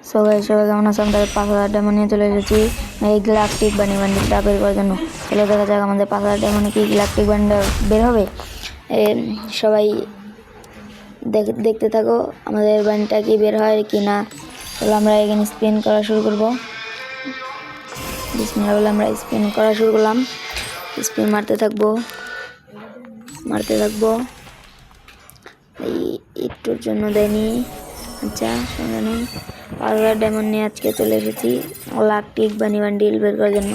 So guys সবাই কেমন আছেন? আমাদের 5000 ডায়মন্ড নিয়ে চলে এসেছি এই গ্যালাকটিক বান্ডিলটা বের করার জন্য। চলো দেখা যাক আমাদের 5000 ডায়মন্ডে কি গ্যালাকটিক বান্ডিল বের হবে। সবাই দেখতে থাকো আমাদের বান্ডিলটা কি বের হয় কি না। চলো আমরা এখানে স্পিন করা শুরু করব। বিসমিল্লাহ বলে আমরা স্পিন করা শুরু করলাম। স্পিন মারতে থাকবো এই একটুর জন্য দেয়নি। আচ্ছা সঙ্গে নেই 5000 ডায়মন্ড নিয়ে আজকে চলে এসেছি গ্যালাকটিক বান্ডিল বের করার জন্য।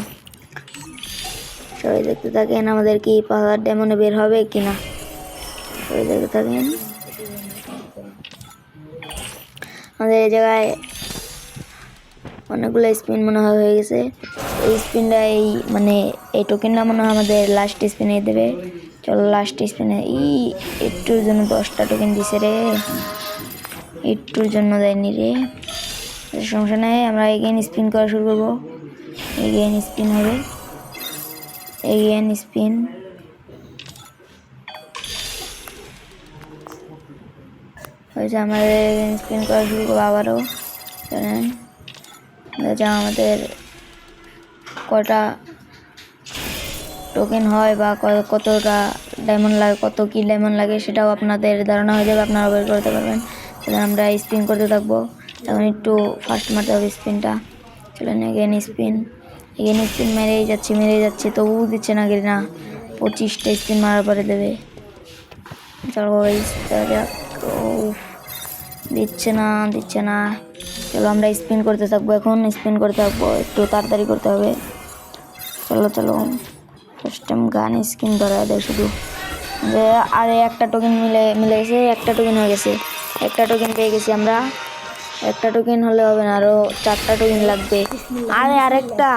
সবাই দেখতে থাকেন আমাদের কি 5000 ডায়মন্ডে বের হবে কিনা। সবাই দেখতে থাকেন। আমাদের এই জায়গায় অনেকগুলো স্পিন মনে হয় হয়ে গেছে। এই স্পিনটা এই টোকেনটা মনে হয় আমাদের লাস্ট স্পিনে দেবে। চলো লাস্ট স্পিনে একটুর জন্য 10টা টোকেন দিছে রে, একটুর জন্য দেয়নি রে। সমস্যা নেই, আমরা এগেইন স্পিন করা শুরু করবো। এগেইন স্পিন হবে, এগেইন স্পিন হয়েছে। আমাদের এগেইন স্পিন করা শুরু করবো আবারও। জানেন দেখা আমাদের কটা টোকেন হয় বা কতটা ডায়মন্ড লাগে, কত কি ডায়মন্ড লাগে সেটাও আপনাদের ধারণা হয়ে যাবে, আপনারা বের করতে পারবেন। তাহলে আমরা স্পিন করতে থাকবো। তখন একটু ফাস্ট মারতে হবে স্পিনটা। চলেন এগেইন স্পিন মেরেই যাচ্ছি তবুও দিচ্ছে না না। 25টা স্পিন মারার পরে দেবে। চলো দিচ্ছে না। চলো আমরা স্পিন করতে থাকবো, এখন স্পিন করতে থাকবো, একটু তাড়াতাড়ি করতে হবে। চলো ফার্স্ট টাইম গান স্কিন ধরা দেয় শুধু যে। আরে একটা টোকেন মিলে গেছে, একটা টোকেন হয়ে গেছে, একটা টোকেন পেয়ে গেছি আমরা। একটা টোকেন হলে হবে না, আরো 4টা টোকেন লাগবে। আরে আরেকটা,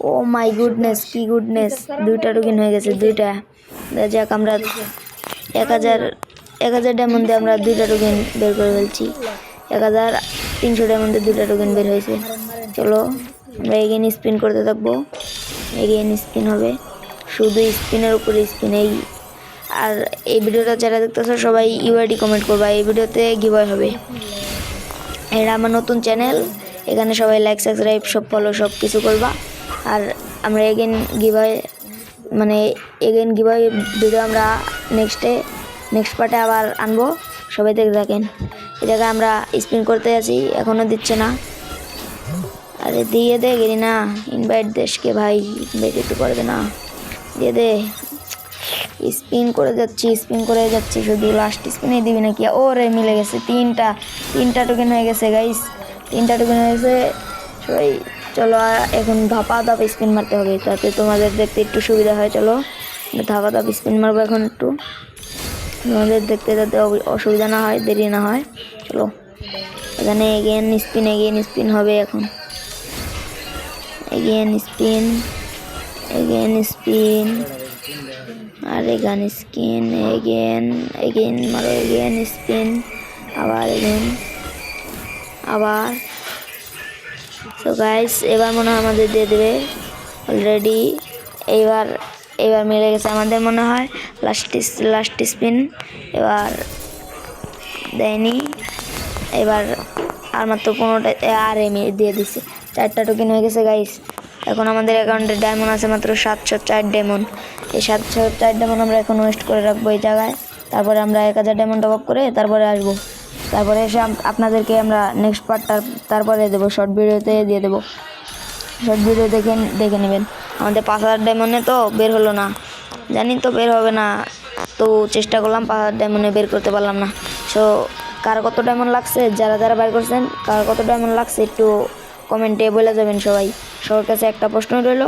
ও মাই গুডনেস, কি গুডনেস, 2টা টোকেন হয়ে গেছে, 2টা। যাক আমরা 1000 ডায়মন্ডে আমরা 2টা টোকেন বের করে ফেলছি। 1300 ডায়মন্ডে 2টা টোকেন বের হয়েছে। চলো আমরা এগেইন স্পিন করতে থাকবো, এগেইন স্পিন হবে, শুধু স্পিনের উপরে স্পিন। আর এই ভিডিওটা যারা দেখতেছো সবাই ইউআইডি কমেন্ট করবা, এই ভিডিওতে গিভওয়ে হবে। এটা আমার নতুন চ্যানেল, এখানে সবাই লাইক সাবস্ক্রাইব সব ফলো সব কিছু করবা। আর আমরা এগেইন গিভওয়ে ভিডিও আমরা নেক্সট পার্টে আবার আনবো। সবাই দেখতে থাকেন। এই জায়গায় আমরা স্পিন করতে আছি, এখনও দিচ্ছে না। আরে দিয়ে দে গেলি না, ইনভাইট দেশকে ভাই, ইনভাইট একটু করে দে না, দিয়ে দে। স্পিন করে যাচ্ছি শুধু লাস্ট স্পিনে দিবি নাকি। ও রে মিলে গেছে, তিনটা টোকেন হয়ে গেছে গাইস, 3টা টোকেন হয়ে গেছে। সবাই চলো এখন ধাপা স্পিন মারতে হবে, তাতে তোমাদের দেখতে একটু সুবিধা হয়। চলো ধাপা স্পিন মারবো এখন, একটু তোমাদের দেখতে যাতে অসুবিধা না হয়, দেরি না হয়। চলো এখানে এগেইন স্পিন হবে এখন। এগেইন স্পিন আর এগেইন স্পিন, এগেইন মারো, এগেইন স্পিন, আবার। সো গাইস এবার মনে হয় আমাদের দিয়ে দেবে অলরেডি। এবার মিলে গেছে আমাদের মনে হয় লাস্ট স্পিন। এবার দেয়নি, এবার আর মাত্র 15টা আর দিয়ে দিছে। 4টা টোকেন হয়ে গেছে গাইস। এখন আমাদের অ্যাকাউন্টে ডায়মন্ড আছে মাত্র 704 ডায়মন্ড। এই 704 ডায়মন্ড আমরা এখন ওয়েস্ট করে রাখবো এই জায়গায়। তারপরে আমরা 1000 ডায়মন্ড টপ আপ করে তারপরে আসবো। তারপরে এসে আপনাদেরকে আমরা নেক্সট পার্টটা তারপরে দেবো, শর্ট ভিডিওতে দিয়ে দেবো। শর্ট ভিডিও দেখে নেবেন। আমাদের 5000 ডায়মন্ডে তো বের হলো না, জানি তো বের হবে না, তো চেষ্টা করলাম 5000 ডায়মন্ডে বের করতে পারলাম না। সো কার কত ডায়মন্ড লাগছে, যারা বের করছেন কার কত ডায়মন্ড লাগছে একটু কমেন্টে বলে যাবেন। সবার কাছে একটা প্রশ্ন রইল,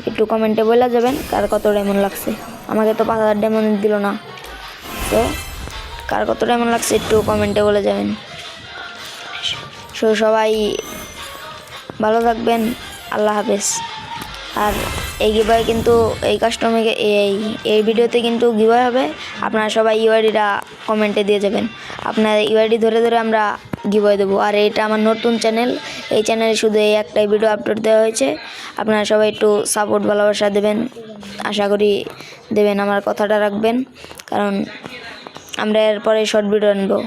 একটু কমেন্টে বলে যাবেন কার কত ডায়মন্ড লাগছে। আমাকে তো 5000 ডায়মন্ড দিল না, তো কার কত ডায়মন্ড লাগছে একটু কমেন্টে বলে যাবেন। সো সবাই ভালো থাকবেন, আল্লাহ হাফেজ। আর এই গিভওয়ে কিন্তু এই কাস্টমারকে এই ভিডিওতে কিন্তু গিভওয়ে হবে। আপনারা সবাই ইউআইডিটা কমেন্টে দিয়ে যাবেন, আপনার ইউআইডি ধরে আমরা গিভওয়ে দেবো। আর এটা আমার নতুন চ্যানেল, এই চ্যানেলে শুধু এই একটাই ভিডিও আপলোড দেওয়া হয়েছে। আপনারা সবাই একটু সাপোর্ট ভালোবাসা দেবেন, আশা করি দেবেন, আমার কথাটা রাখবেন, কারণ আমরা এরপরে শর্ট ভিডিও আনবো।